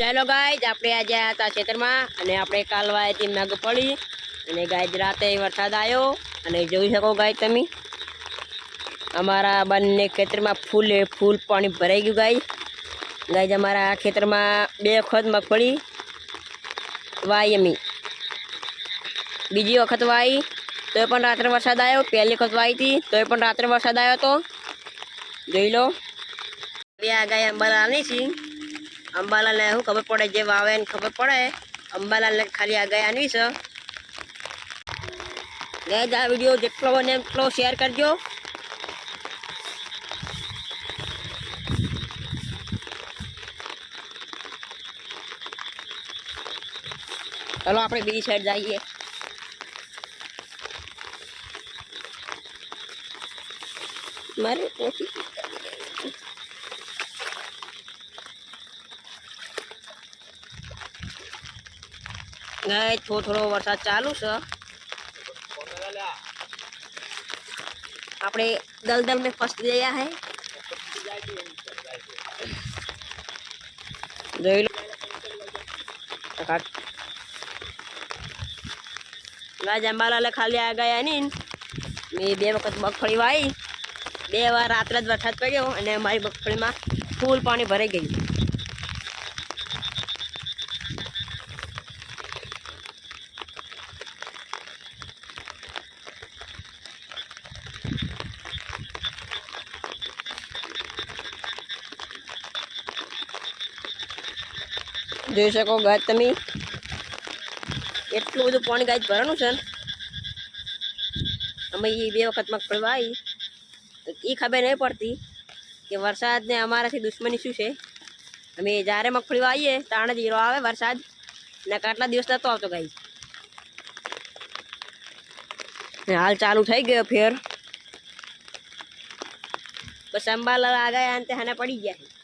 hello guys આપણે આજે આયા હતા ખેતરમાં અને આપણે કાલ વાયથી મેઘ પડી અને ગાઈજ રાતે વરસાદ આવ્યો અને જોઈ શકો ગાઈજ તમે અમારા બંને ખેતરમાં ફૂલ પાણી ભરાઈ ગયું ગાઈજ અમારા ખેતરમાં બે વખત મગફળી વાઈ અમે બીજી વખત વાઈ તો પણ રાત્રે વરસાદ આવ્યો પહેલી વખત વાઈ હતી તો પણ રાત્રે વરસાદ આવ્યો તો જોઈ લો બે આ ગાય અંબાલાલની છે अंबालाल ने खबर पड़े जे वावे खबर पड़े अंबालाल ने खाली आ गया नहीं सर गाइस आ वीडियो जेटलो बने એટલો शेयर करजो चलो આપણે બીજી સાઈડ જઈએ મારે પોતી गाइस थोड़ो वरसाद चालू है આપણે दलदल में फंस गया है જોઈ લો ગાજ અંબાલાલે ખાલી આ ગયા નહીં મેં બે વખત મગફળી વાઈ બે વાર રાત્રે જ વરસાદ પડ્યો અને અમારી મગફળીમાં ફૂલ પાણી ભરાઈ ગયું જોઈ શકો ગાય તમે એટલું બધું પાણી ગાય ભરવાનું છે અમે એ બે વખત મગફળી વાવી તો એ ખબર નહીં પડતી કે વરસાદને અમારાથી દુશ્મની શું છે અમે જ્યારે મગફળી વાવીએ તાણે જ હીરો આવે વરસાદ ને આટલા દિવસ નહોતો આવતો ગાય હાલ ચાલુ થઈ ગયો ફેર બસ અંબાલાલ આ ગયા અંતે હાને પડી ગયા